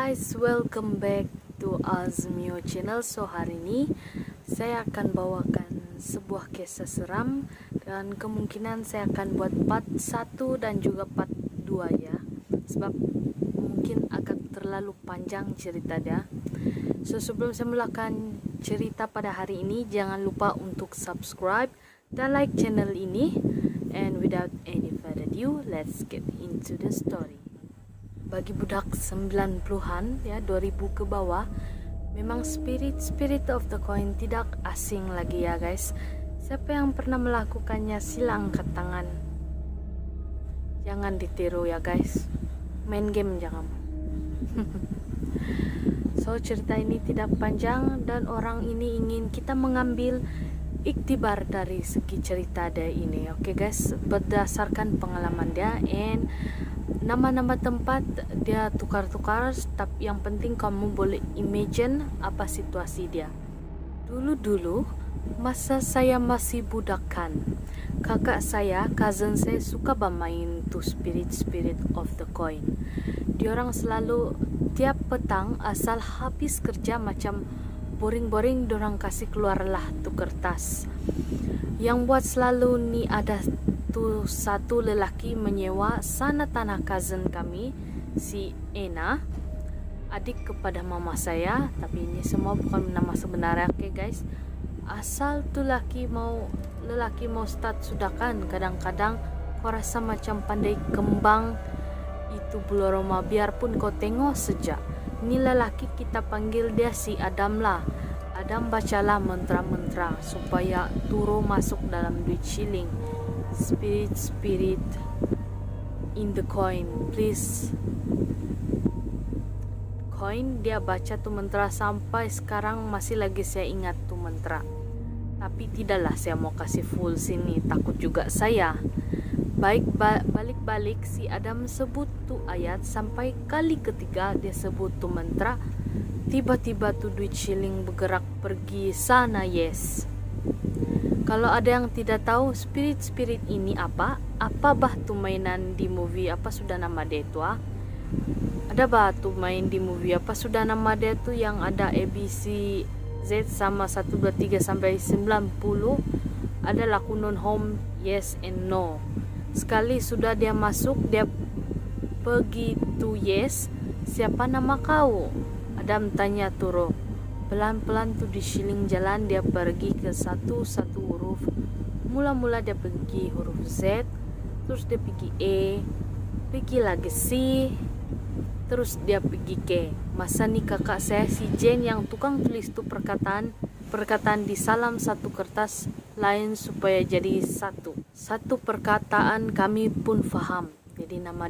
guys, welcome back to Azmio channel. So hari ini saya akan bawakan sebuah kisah seram dan kemungkinan saya akan buat part 1 dan juga part 2 ya. Sebab mungkin akan terlalu panjang cerita dia. So sebelum saya mulakan cerita pada hari ini, jangan lupa untuk subscribe dan like channel ini. And without any further ado, let's get into the story. Bagi budak 90-an ya, 2000 ke bawah, memang spirit of the coin tidak asing lagi ya guys. Siapa yang pernah melakukannya sila angkat tangan. Jangan ditiru ya guys. Main game jangan. So cerita ini tidak panjang dan orang ini ingin kita mengambil iktibar dari segi cerita dia ini. Oke guys, berdasarkan pengalaman dia and nama-nama tempat dia tukar-tukar, tapi yang penting kamu boleh imagine apa situasi dia. Dulu-dulu masa saya masih budakan, kakak saya, cousin saya suka bermain tuh spirit of the coin. Diorang selalu tiap petang asal habis kerja macam boring-boring, dorang kasih keluarlah tuh kertas. Yang buat selalu nih ada tuh satu lelaki menyewa sana tanah cousin kami, si Ena, adik kepada mama saya, tapi ini semua bukan nama sebenarnya, oke guys. Asal tuh lelaki mau start sudah kan, kadang-kadang kau rasa macam pandai kembang itu bulu aroma, biarpun kau tengok sejak. Ini lelaki kita panggil dia si Adam lah. Adam bacalah mantra-mantra supaya turo masuk dalam duit shilling. Spirit in the coin, please. Coin dia baca tuh mantra sampai sekarang masih lagi saya ingat tuh mantra. Tapi tidaklah saya mau kasih full sini, takut juga saya. Balik-balik si Adam sebut tuh ayat sampai kali ketiga dia sebut tuh mantra. Tiba-tiba tuh duit shilling bergerak pergi sana, yes. Kalau ada yang tidak tahu spirit ini apa bah tuh mainan di movie apa sudah nama dia itu Ada bah tuh main di movie apa sudah nama dia tuh yang ada ABC Z sama 1 2 3 sampai 90. Ada laku non home, yes and no. Sekali sudah dia masuk, dia pergi tuh yes. Siapa nama kau? Adam tanya Turo. Pelan-pelan tuh di shilling jalan dia pergi ke satu huruf. Mula-mula dia pergi huruf Z, terus dia pergi E, pergi lagi C, terus dia pergi K. Masa nih kakak saya si Jane yang tukang tulis tuh perkataan di salam satu kertas lain supaya jadi satu perkataan kami pun faham. Jadi nama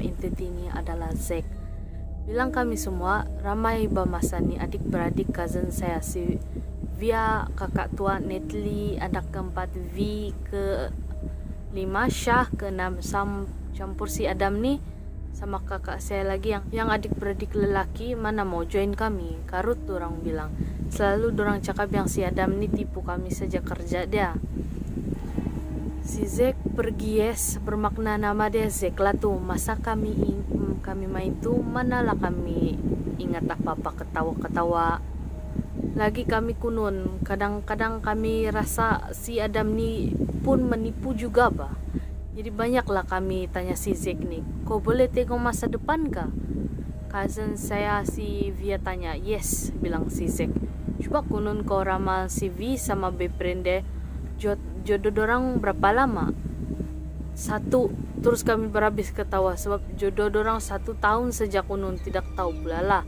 entity ini adalah Zack. Bilang kami semua ramai bamasani adik-beradik cousin saya, si Via, kakak tua Natalie, anak keempat V, ke 5 Syah, ke 6 Sam, campur si Adam nih sama kakak saya lagi yang adik-beradik lelaki mana mau join kami. Karut orang bilang. Selalu dorang cakap yang si Adam nih tipu kami sejak kerja dia. Si Zack pergi yes, bermakna nama dia Zack lah tuh. Masa kami main tuh manalah kami ingat apa-apa, ketawa-ketawa. Lagi kami kunun, kadang-kadang kami rasa si Adam nih pun menipu juga bah. Jadi banyaklah kami tanya si Zack nih, kau boleh tengok masa depan kah? Cousin saya si Via tanya, yes, bilang si Zack. Coba kunun kau ramal si V sama boyfriend deh, jodoh dorang berapa lama? 1. Terus kami berhabis ketawa sebab jodoh dorang 1 tahun sejak kunun, tidak tahu pula lah.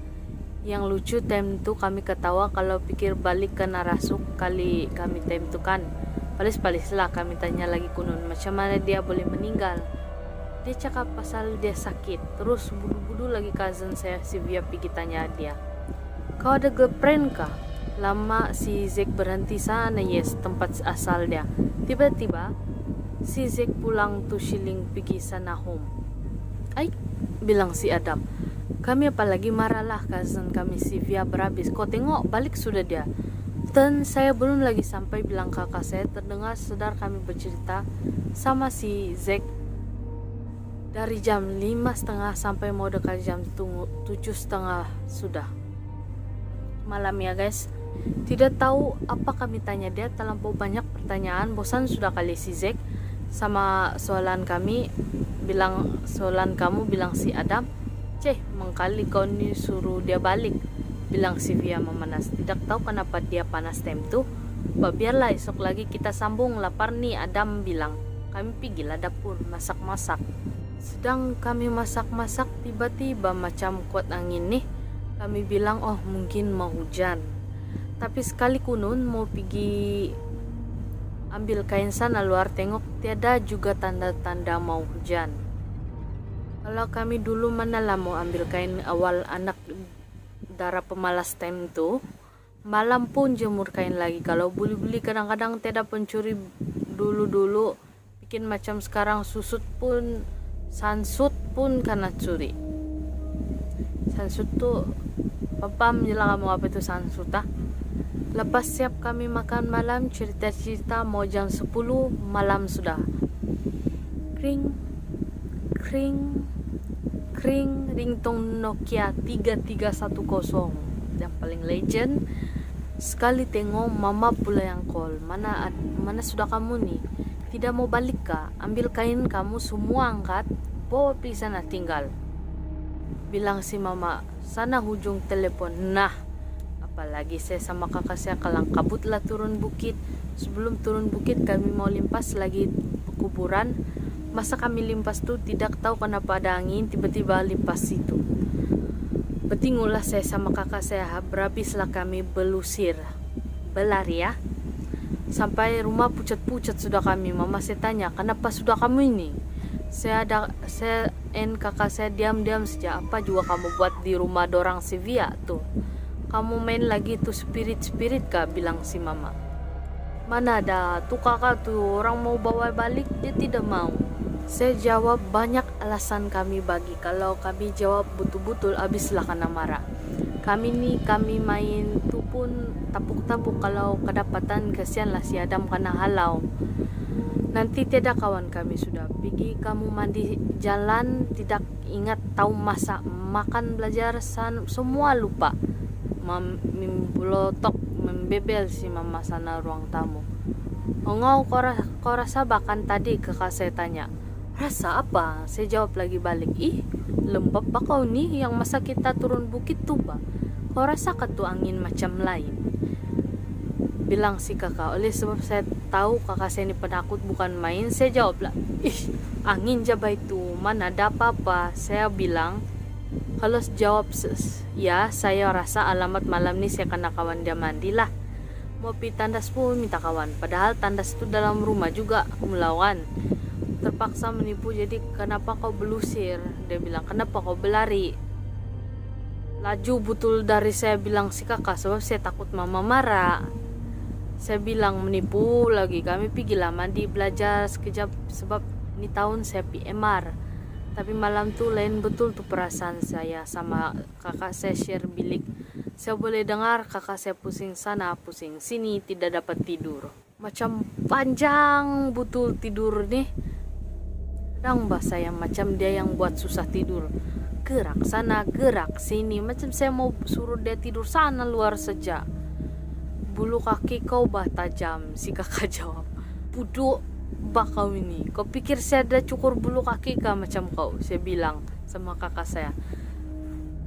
Yang lucu time tu kami ketawa kalau pikir balik ke narasuk kali kami time tu kan. Palis-palis lah kami tanya lagi kunun macam mana dia boleh meninggal. Dia cakap pasal dia sakit. Terus budu-budu lagi cousin saya si Via pergi tanya dia, kau ada girlfriend kah? Lama si Zack berhenti sana, yes, tempat asal dia. Tiba-tiba si Zack pulang tuh shilling pergi sana home. Ay, bilang si Adam. Kami apalagi marahlah cousin kami si Via berhabis. Kau tengok balik sudah dia. Dan saya belum lagi sampai bilang kakak saya terdengar sedar kami bercerita sama si Zack Dari jam 5:30 sampai mau dekat jam 7:30 sudah malam ya guys. Tidak tahu apa kami tanya dia, terlampau banyak pertanyaan, bosan sudah kali si Zek sama soalan kami. Soalan kamu, bilang si Adam. Mengkali kau ni suruh dia balik, bilang si Via memanas. Tidak tahu kenapa dia panas time tuh. Biarlah esok lagi kita sambung, lapar nih, Adam bilang. Kami pergilah dapur masak-masak. Sedang kami masak-masak, tiba-tiba macam kuat angin nih. Kami bilang mungkin mau hujan. Tapi sekali kunun mau pergi ambil kain sana luar, tengok tiada juga tanda-tanda mau hujan. Kalau kami dulu mana lah mau ambil kain awal anak darah pemalas time tu, malam pun jemur kain lagi. Kalau beli-beli kadang-kadang tiada pencuri dulu-dulu, bikin macam sekarang sansut pun karena curi. Sansut tuh papa menjelang kamu apa itu sansut ah. Lepas siap kami makan malam, cerita-cerita mau jam 10 malam sudah. Kring, kring, kring, ringtone Nokia 3310 yang paling legend. Sekali tengok mama pula yang call. Mana sudah kamu nih? Tidak mau balik kah? Ambil kain kamu semua angkat, bawa pergi sana tinggal, bilang si mama. Sana hujung telepon. Nah, apalagi saya sama kakak saya kalang kabutlah turun bukit. Sebelum turun bukit kami mau limpas lagi kuburan. Masa kami limpas tuh tidak tahu kenapa ada angin, tiba-tiba limpas situ. Betingulah saya sama kakak saya, berhabislah kami berlari ya. Sampai rumah pucat-pucat sudah kami. Mama saya tanya, kenapa sudah kamu ini? Saya kakak saya diam-diam saja. Apa juga kamu buat di rumah dorang si Via tuh? Kamu main lagi tuh spirit kah? Bilang si mama. Mana ada tuh kakak tuh, orang mau bawa balik dia tidak mau. Saya jawab banyak alasan kami bagi. Kalau kami jawab betul-betul habislah kena marah. Kami main tuh pun tapuk-tapuk, kalau kedapatan kasihanlah si Adam kena halau. Nanti tiada kawan kami sudah. Pergi kamu mandi jalan, tidak ingat tahu masak, makan, belajar, semua lupa. Membelotok, membebel si mama sana ruang tamu. Engau kau rasa bahkan tadi, kakak saya tanya. Rasa apa? Saya jawab lagi balik. Lembab bah kau nih, yang masa kita turun bukit tuh bah. Kau rasa tuh angin macam lain? Bilang si kakak. Oleh sebab saya tahu kakak saya ini penakut bukan main, saya jawab lah, angin jaba itu, mana ada apa-apa. Saya bilang, kalau jawab ya, saya rasa alamat malam ini saya kena kawan dia mandi lah. Mau pi tandas pun minta kawan, padahal tandas itu dalam rumah juga melawan. Terpaksa menipu, jadi kenapa kau belusir? Dia bilang, kenapa kau berlari? Laju betul dari saya bilang si kakak, sebab saya takut mama marah. Saya bilang menipu lagi. Kami pergilah mandi belajar sekejap, sebab ini tahun saya PMR. Tapi malam tuh lain betul tuh perasaan saya sama kakak saya share bilik. Saya boleh dengar kakak saya pusing sana pusing sini, tidak dapat tidur. Macam panjang betul tidur nih. Kadang bahasa yang macam dia yang buat susah tidur. Gerak sana, gerak sini. Macam saya mau suruh dia tidur sana luar saja. Bulu kaki kau bah tajam, si kakak jawab. Buduk bah kau ini. Kau pikir saya ada cukur bulu kaki kah macam kau? Saya bilang sama kakak saya.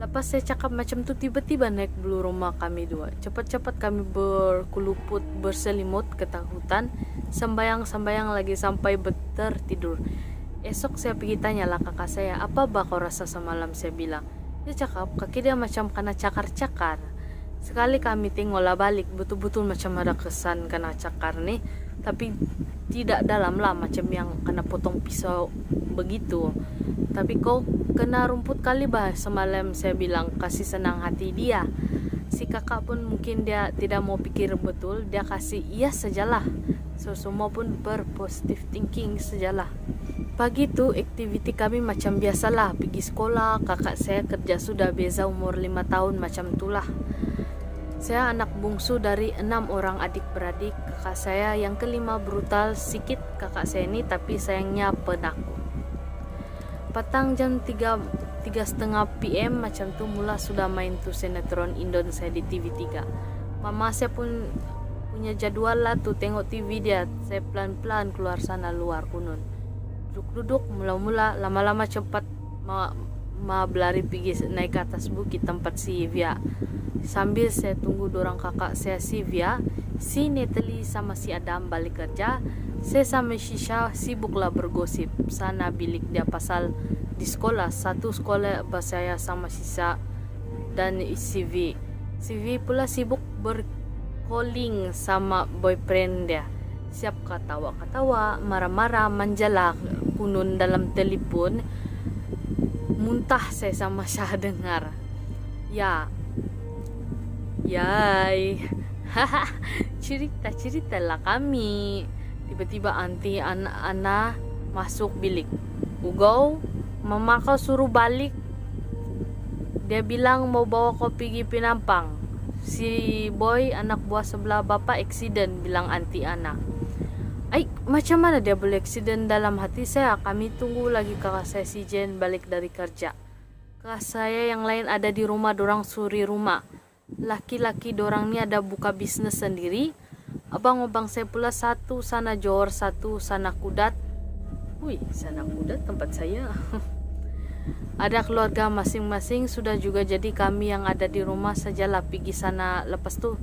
Lepas saya cakap macam tu, tiba-tiba naik bulu rumah kami dua. Cepat-cepat kami berkeluput, berselimut ketakutan. Sembayang-sembayang lagi sampai tertidur. Esok saya pergi tanyalah kakak saya, apa bah kau rasa semalam? Saya bilang. Dia cakap kaki dia macam kena cakar-cakar. Sekali kami tengoklah balik, betul-betul macam ada kesan kena cakar nih. Tapi tidak dalam lah, macam yang kena potong pisau begitu. Tapi kau kena rumput kali bah semalam, saya bilang. Kasih senang hati dia. Si kakak pun mungkin dia tidak mau pikir betul, dia kasih iya sajalah. Semua pun berpositif thinking sajalah. Pagi tu aktiviti kami macam biasalah, pergi sekolah. Kakak saya kerja sudah, beza umur 5 tahun macam itulah. Saya anak bungsu dari 6 orang adik-beradik. Kakak saya yang kelima brutal sikit kakak saya ini, tapi sayangnya penakut. Petang jam 3.30 PM macam tuh mula sudah main tuh sinetron Indonesia di TV3. Mama saya pun punya jadwal lah tuh tengok TV dia. Saya pelan-pelan keluar sana luar kunun. Duduk-duduk mula-mula lama-lama cepat berlari pergi naik ke atas bukit tempat si Via. Sambil saya tunggu dorang kakak saya si Via, si Natalie sama si Adam balik kerja, saya sama Shisha sibuklah bergosip sana bilik dia pasal di sekolah. Satu sekolah saya sama Shisha dan si V. Si V pula sibuk bercalling sama boyfriend dia. Siap ketawa-katawa, marah-marah, manjala kunun dalam telepon. Muntah saya sama Syah dengar. Yai. Cerita lah kami. Tiba-tiba anti Ana masuk bilik. Ugau, mama kau suruh balik. Dia bilang mau bawa kau pergi Penampang. Si boy anak buah sebelah bapak eksiden, bilang anti Ana. Macam mana dia boleh eksiden? Dalam hati saya, kami tunggu lagi kakak saya si Jen balik dari kerja. Kakak saya yang lain ada di rumah, dorang suri rumah. Laki-laki dorang ni ada buka bisnis sendiri. Abang-abang saya pula satu sana Johor, satu sana Kudat. Sana Kudat tempat saya. Ada keluarga masing-masing, sudah juga jadi kami yang ada di rumah sajalah pergi sana. Lepas tu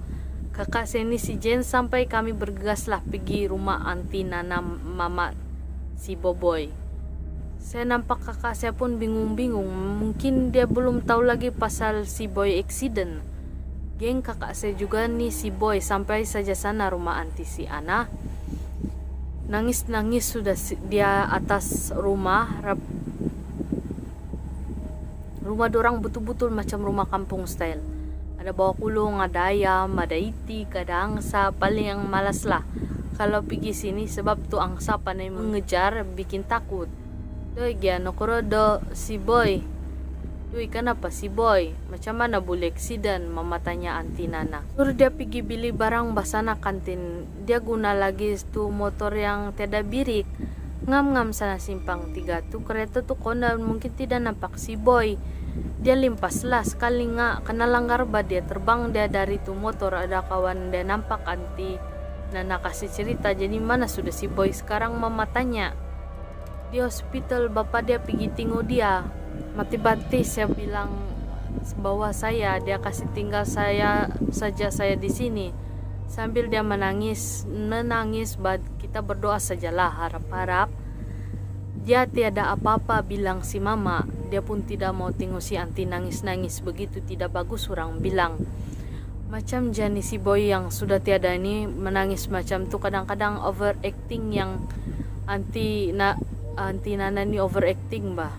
kakak saya ni si Jen sampai kami bergegas lah pergi rumah anti Nana mama si Boboy. Saya nampak kakak saya pun bingung-bingung. Mungkin dia belum tahu lagi pasal si Boy accident. Geng kakak saya juga nih si Boy sampai saja sana rumah anti si Ana. Nangis-nangis sudah dia atas rumah. Rumah dorang betul-betul macam rumah kampung style. Ada bawah kulung, ada ayam, ada itik, ada angsa. Paling yang malas lah kalau pergi sini sebab tu angsa pandai mengejar, bikin takut. Doi giano korodo si Boy. Doi kenapa si Boy? Macam mana boleh eksiden? Mama tanya anti Nana. Suruh dia pergi beli barang basana kantin. Dia guna lagi tu motor yang tiada birik. Ngam-ngam sana simpang 3 tu kereta tu kondal, mungkin tidak nampak si Boy. Dia limpas lah sekali kena langgar dia terbang dia dari tu motor. Ada kawan dia nampak anti Nana kasih cerita. Jadi mana sudah si Boy sekarang? Mama tanya. Di hospital, bapak dia pergi tengok dia. Mati-mati saya bilang bawa saya, dia kasih tinggal saya di sini. Sambil dia menangis, kita berdoa sajalah, harap-harap dia tiada apa-apa, bilang si mama. Dia pun tidak mau tengok si anti nangis-nangis begitu, tidak bagus orang bilang. Macam jenis si Boy yang sudah tiada ini menangis macam tu, kadang-kadang overacting yang anti Nana ni overacting bah.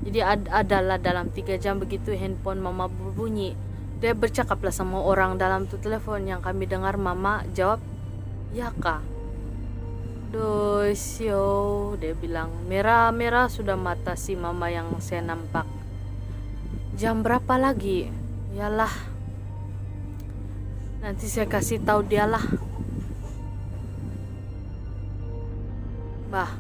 Jadi adalah dalam 3 jam begitu handphone mama berbunyi. Dia bercakaplah sama orang dalam tu telepon. Yang kami dengar mama jawab, "Ya kak." Dosyo, dia bilang. Merah-merah sudah mata si mama yang saya nampak. Jam berapa lagi? Yalah, nanti saya kasih tahu dia lah. Bah,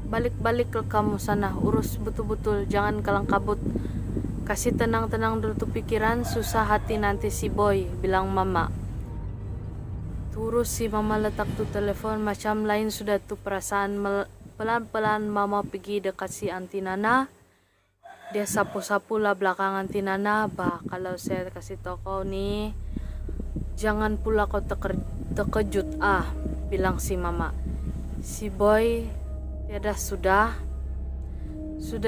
balik-balik ke kamu sana, urus betul-betul, jangan kalang kabut. Kasih tenang-tenang dulu tuh pikiran, susah hati nanti si Boy, bilang mama. Terus si mama letak tuh telepon, macam lain sudah tuh perasaan. Pelan-pelan mama pergi dekat si anti Nana. Dia sapu-sapu lah belakang anti Nana. Bah, kalau saya kasih tau kau nih, jangan pula kau terkejut bilang si mama. Si Boy tiada sudah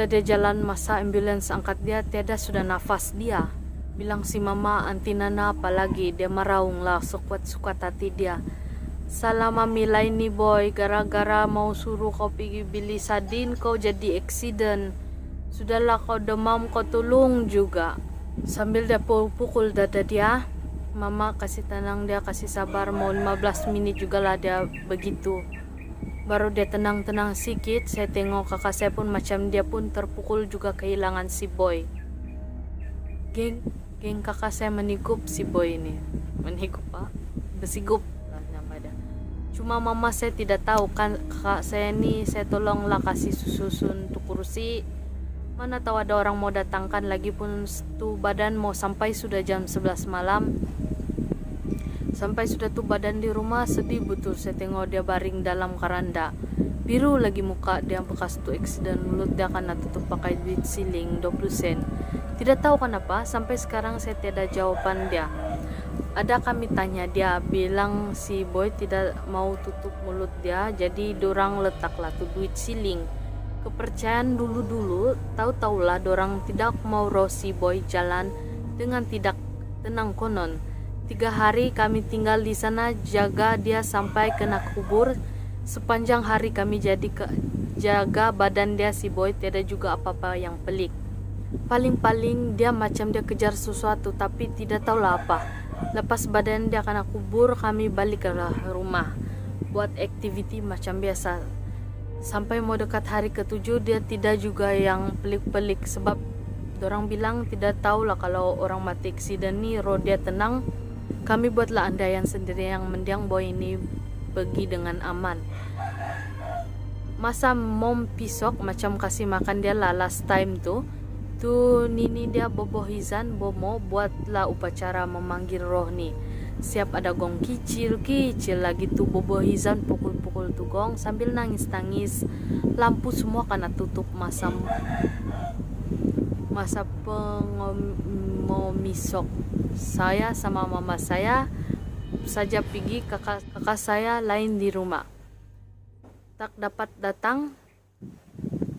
dia jalan, masa ambulans angkat dia, tiada sudah nafas dia, bilang si mama. anti Nana apalagi dia meraung lah sekuat-sekuat hati dia. Salah mami lain nih Boy, gara-gara mau suruh kau pergi beli sardin kau jadi eksiden. Sudahlah kau demam, kau tolong juga. Sambil dia pukul dada dia, mama kasih tenang dia, kasih sabar. Mau 15 menit juga lah dia begitu. Baru dia tenang-tenang sikit. Saya tengok kakak saya pun macam dia pun terpukul juga kehilangan si Boy. Geng kakak saya menigup si Boy ini. Menigup bersigup lah nama dia. Cuma mama saya tidak tahu kan, kakak saya ini saya tolonglah kasih susu untuk kursi. Mana tahu ada orang mau datangkan, lagi pun tuh badan mau sampai sudah jam 11 malam. Sampai sudah tuh badan di rumah, sedih betul saya tengok dia baring dalam keranda. Biru lagi muka dia bekas tuh dan mulut dia karena tutup pakai duit siling 20 sen. Tidak tahu kenapa sampai sekarang saya tiada jawaban dia. Ada kami tanya dia, bilang si boy tidak mau tutup mulut dia, jadi dorang letaklah tuh duit siling. Kepercayaan dulu-dulu, tahu-tahulah dorang tidak mau si boy jalan dengan tidak tenang konon. 3 hari kami tinggal di sana, jaga dia sampai kena kubur. Sepanjang hari kami jadi jaga badan dia si boy, tiada juga apa-apa yang pelik. Paling-paling dia macam dia kejar sesuatu, tapi tidak tahulah apa. Lepas badan dia kena kubur, kami balik ke rumah buat aktiviti macam biasa. Sampai mau dekat hari ke-7 dia tidak juga yang pelik-pelik, sebab dorang bilang tidak tahulah kalau orang mati aksiden ni roh dia tenang. Kami buatlah andaian sendiri yang mendiang boy ini pergi dengan aman. Masa mom pisok macam kasih makan dia lah last time tuh nini dia bobohizan bomo buatlah upacara memanggil roh ni. Siap ada gong kicil lagi tuh bobohizan pukul-pukul tuh gong sambil nangis-nangis. Lampu semua karena tutup masa pengomisok. Saya sama mama saya saja pergi, kakak saya lain di rumah. Tak dapat datang.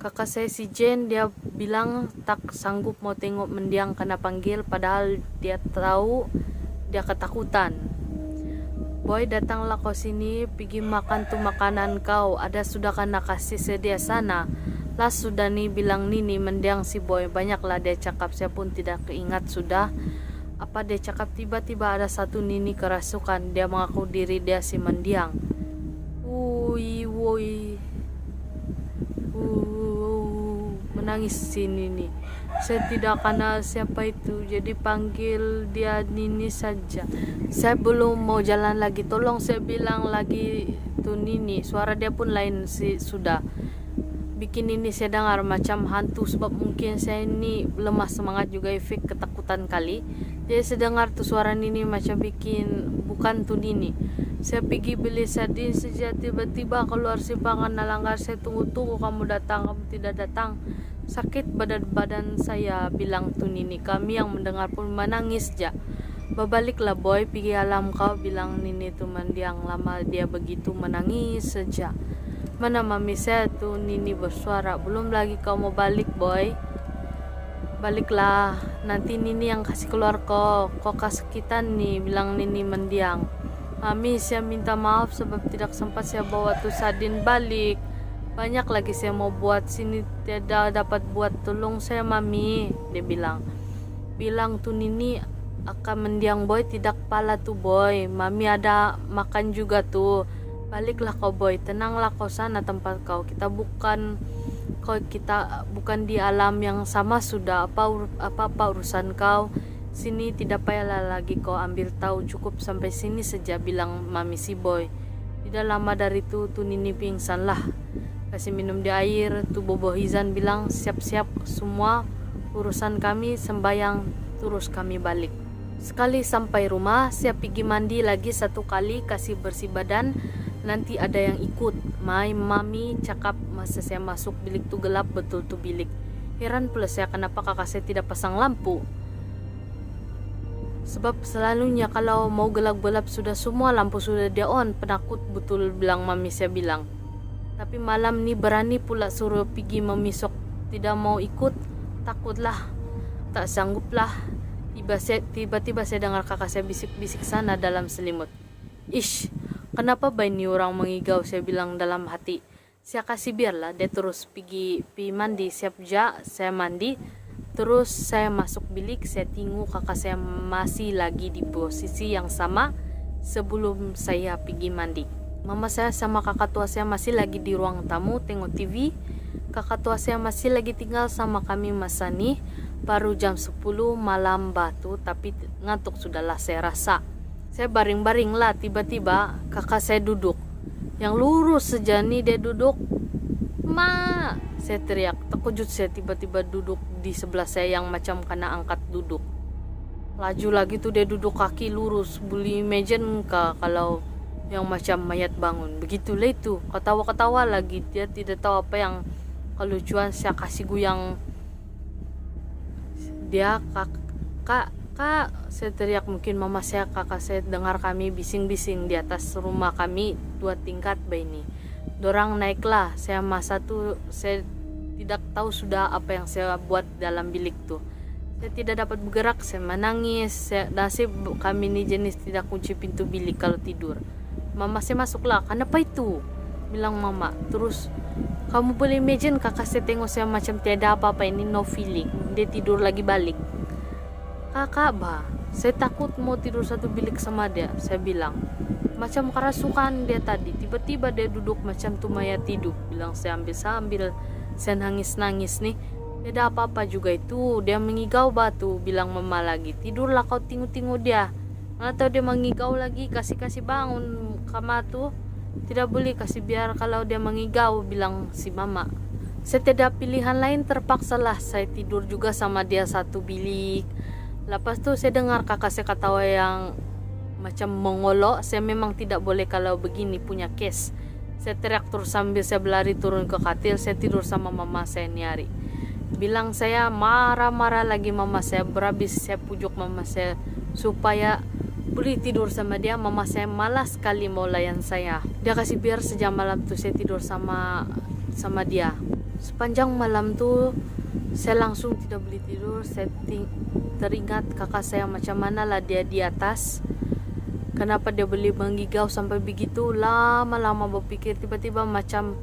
Kakak saya si Jen, dia bilang tak sanggup mau tengok mendiang kena panggil, padahal dia tahu dia ketakutan. Boy, datanglah kau sini, pergi makan tuh makanan kau, ada sudah kena kasih sedia sana. Lah sudah nih bilang Nini mendiang si Boy, banyaklah dia cakap, saya pun tidak keingat sudah. Apa dia cakap, tiba-tiba ada satu Nini kerasukan, dia mengaku diri dia si mendiang. Woi. Menangis si Nini. Saya tidak kenal siapa itu, jadi panggil dia Nini saja. Saya belum mau jalan lagi, tolong saya bilang lagi tuh Nini. Suara dia pun lain sudah. Bikin ini saya dengar macam hantu, sebab mungkin saya ini lemah semangat juga efek ketakutan kali. Jadi saya dengar tuh suara Nini macam bikin bukan tuh Nini. Saya pergi beli sardin saja, tiba-tiba keluar simpangan nalanggar. Saya tunggu-tunggu kamu datang, kamu tidak datang. Sakit badan saya, bilang tuh Nini. Kami yang mendengar pun menangis ja. Babaliklah boy, pergi alam kau, bilang Nini tuh mendiang. Lama dia begitu menangis saja. Mana mami saya tuh, Nini bersuara. Belum lagi kau mau balik boy. Baliklah, nanti Nini yang kasih keluar kau kesakitan nih, bilang Nini mendiang. Mami, saya minta maaf sebab tidak sempat saya bawa tuh sardin balik. Banyak lagi saya mau buat, sini tidak dapat buat, tolong saya mami, dia bilang. Bilang tuh Nini akan mendiang boy, tidak pala tuh boy. Mami ada makan juga tuh. Baliklah kau boy, tenanglah kau sana tempat kau. Kita bukan di alam yang sama sudah. Apa urusan kau? Sini tidak payahlah lagi kau ambil tahu, cukup sampai sini saja, bilang mami si boy. Tidak lama dari itu tuh Nini pingsan lah. Kasih minum di air, tuh bobohizan bilang siap-siap semua urusan kami, sembayang terus kami balik. Sekali sampai rumah, saya pergi mandi lagi 1 kali, kasih bersih badan. Nanti ada yang ikut. Mami cakap masa saya masuk bilik tuh gelap betul tuh bilik. Heran pula saya kenapa kakak saya tidak pasang lampu. Sebab selalunya kalau mau gelap-gelap sudah semua lampu sudah dia on. Penakut betul, bilang mami saya bilang. Tapi malam ni berani pula suruh pergi memisok. Tidak mau ikut, takutlah, tak sangguplah. Tiba-tiba saya dengar kakak saya bisik-bisik sana dalam selimut. Ish, kenapa ini orang mengigau, saya bilang dalam hati. Saya kasih biarlah, dia terus pergi mandi. Siap ja, saya mandi. Terus saya masuk bilik, saya tengok kakak saya masih lagi di posisi yang sama sebelum saya pergi mandi. Mama saya sama kakak tua saya masih lagi di ruang tamu tengok TV. Kakak tua saya masih lagi tinggal sama kami masa ni. Baru jam 10 malam batu, tapi ngantuk sudahlah saya rasa. Saya baring-baring lah, tiba-tiba kakak saya duduk. yang lurus saja nih dia duduk. Ma, saya teriak. Terkejut saya tiba-tiba duduk di sebelah saya yang macam kena angkat duduk. Laju lagi tuh dia duduk kaki lurus. Boleh imagine kah kalau yang macam mayat bangun. Begitulah itu. Ketawa-ketawa lagi. Dia tidak tahu apa yang kelucuan. Saya kasih guyang. Dia kak, saya teriak. Mungkin mama saya, kakak saya dengar kami bising-bising di atas rumah kami 2 tingkat ini. Dorang naiklah. Saya masa tuh saya tidak tahu sudah apa yang saya buat dalam bilik tuh. Saya tidak dapat bergerak, saya menangis. Nasib kami ini jenis tidak kunci pintu bilik kalau tidur. Mama saya masuklah. Kenapa itu? Bilang mama. Terus kamu boleh imagine kakak saya tengok saya macam tiada apa-apa, ini no feeling. Dia tidur lagi balik. Kakak bah, saya takut mau tidur satu bilik sama dia. Saya bilang macam kerasukan dia tadi. Tiba-tiba dia duduk macam tuh mayat hidup. Bilang saya sambil saya nangis-nangis nih. Tidak apa-apa juga itu. Dia mengigau batu. Bilang mama lagi. Tidurlah kau tengok-tengok dia. Mana tahu dia mengigau lagi. Kasih bangun kamar tuh. Tidak boleh kasih biar kalau dia mengigau. Bilang si mama. Saya tidak pilihan lain, terpaksalah saya tidur juga sama dia satu bilik. Lepas tuh saya dengar kakak saya ketawa yang macam mengolok. Saya memang tidak boleh kalau begini punya case. Saya teriak terus sambil saya berlari turun ke katil. Saya tidur sama mama saya nyari. Bilang saya marah-marah lagi mama saya. Berhabis saya pujuk mama saya supaya boleh tidur sama dia. Mama saya malas sekali mau layan saya. Dia kasih biar sejam malam tuh saya tidur sama dia. Sepanjang malam tuh saya langsung tidak boleh tidur. Saya teringat kakak saya macam mana lah dia di atas. Kenapa dia boleh menggigau sampai begitu. Lama-lama berpikir, tiba-tiba macam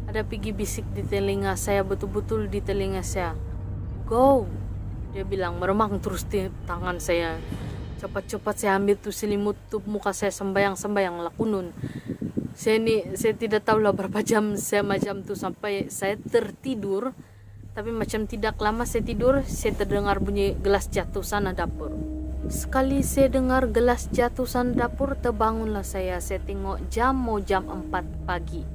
ada pergi bisik di telinga saya, betul-betul di telinga saya. Go, dia bilang. Meremang terus di tangan saya. Cepat-cepat saya ambil tuh selimut tuh muka saya, sembayang lakunun. Saya tidak tahu lah berapa jam saya macam tuh sampai saya tertidur. Tapi macam tidak lama saya tidur, saya terdengar bunyi gelas jatuh sana dapur. Sekali saya dengar gelas jatuh sana dapur, terbangunlah saya. Saya tengok jam, mau jam 4 pagi.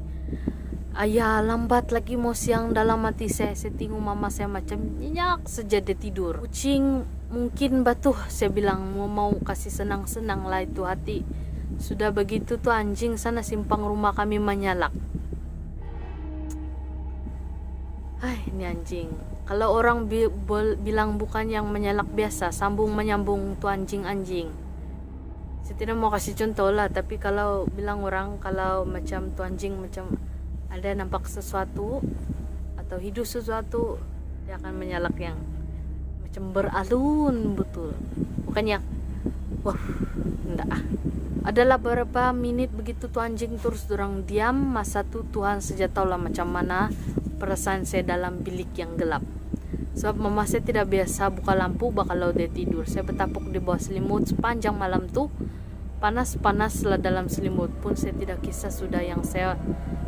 Ayah lambat lagi mau siang dalam hati saya. Saya tengok mama saya macam nyenyak saja dia tidur. Kucing mungkin batuh, saya bilang mau kasih senang-senang lah itu hati. Sudah begitu tuh anjing sana simpang rumah kami menyalak. Ini anjing. Kalau orang bilang bukan yang menyalak biasa, sambung menyambung tuh anjing-anjing. Saya tidak mau kasih contoh lah, tapi kalau bilang orang kalau macam tuh anjing macam ada nampak sesuatu atau hidup sesuatu, dia akan menyalak yang macam beralun betul. Bukannya wah, enggak ah. Adalah beberapa menit begitu tuh anjing terus dorang diam. Masa tuh Tuhan saja tahu lah macam mana perasaan saya dalam bilik yang gelap. Sebab mama saya tidak biasa buka lampu kalau dia tidur. Saya bertapuk di bawah selimut sepanjang malam tuh. Panas-panas lah dalam selimut pun saya tidak kisah. Sudah yang saya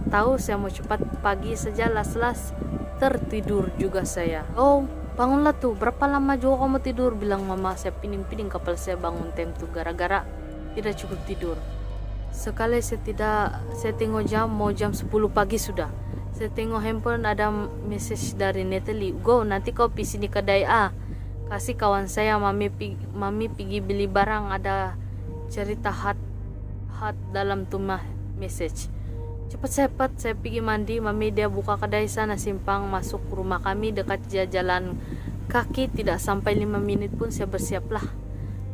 tahu saya mau cepat pagi saja, las-las tertidur juga saya. Oh, bangunlah tuh. Berapa lama juga kamu tidur? Bilang mama saya. Pining-pining kepala saya bangun tem tuh gara-gara tidak cukup tidur. Sekali saya tengok jam, mau jam 10 pagi sudah. Saya tengok handphone ada message dari Natalie. Go, nanti kau pergi sini kedai A. Kasih kawan saya, mami pergi beli barang, ada cerita hot dalam tuh message. Cepat saya pergi mandi. Mami dia buka kedai sana simpang masuk rumah kami dekat jalan kaki. Tidak sampai 5 menit pun saya bersiaplah.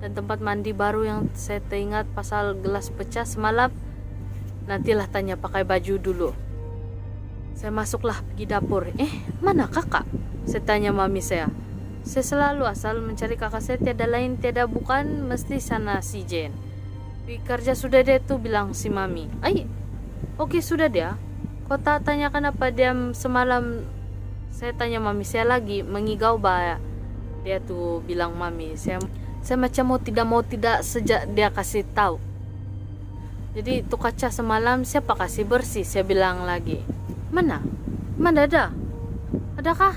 Dan tempat mandi baru yang saya teringat pasal gelas pecah semalam. Nantilah tanya pakai baju dulu. Saya masuklah pergi dapur. Mana kakak? Saya tanya mami saya. Saya selalu asal mencari kakak saya, tiada lain tiada bukan mesti sana si Jen. Pergi kerja sudah dia tuh, bilang si mami. Oke sudah dia. Kau tak tanya kenapa dia semalam? Saya tanya mami saya lagi mengigau bah. Dia tuh bilang mami. Saya macam mau tidak sejak dia kasih tahu. Jadi itu kaca semalam siapa kasih bersih? Saya bilang lagi. Mana ada? Adakah?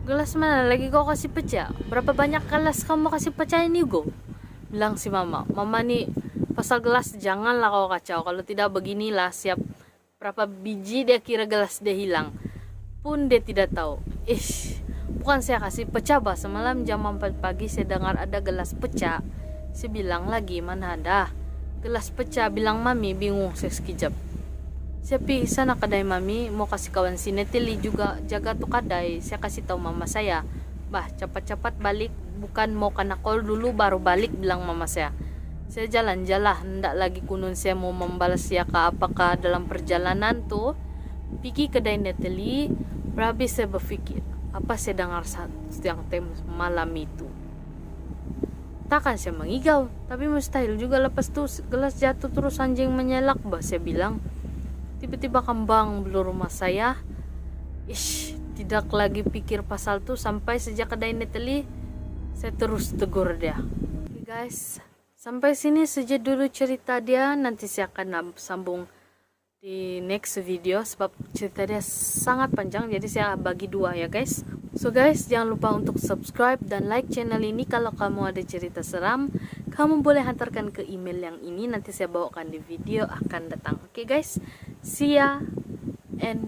Gelas mana lagi kau kasih pecah? Berapa banyak gelas kamu kasih pecah ini go? Bilang si mama. Mama nih pasal gelas janganlah kau kacau. Kalau tidak beginilah siap berapa biji dia kira gelas dia hilang pun dia tidak tahu. Bukan saya kasih pecah bah. Semalam jam 4 pagi saya dengar ada gelas pecah. Saya bilang lagi mana ada gelas pecah. Bilang mami, bingung saya sekejap. Saya pergi sana kedai mami, mau kasih kawan si Neteli juga jaga tuh kedai. Saya kasih tahu mama saya, bah cepat-cepat balik, bukan mau kena call dulu baru balik, bilang mama saya. Saya jalan-jalan, hendak lagi kunun saya mau membalas ya ke apakah dalam perjalanan tuh pergi kedai Neteli. Berhabis saya berpikir, apa saya dengar yang malam itu. Takkan saya mengigau, tapi mustahil juga lepas tuh gelas jatuh terus anjing menyelak, bah saya bilang. Tiba-tiba kembang belur rumah saya. Tidak lagi pikir pasal tuh sampai sejak kedai Neteli saya terus tegur dia. Oke guys, sampai sini saja dulu cerita dia. Nanti saya akan sambung di next video sebab cerita dia sangat panjang, jadi saya bagi dua ya guys. So guys, jangan lupa untuk subscribe dan like channel ini. Kalau kamu ada cerita seram, kamu boleh hantarkan ke email yang ini, nanti saya bawakan di video akan datang. Oke guys, see ya and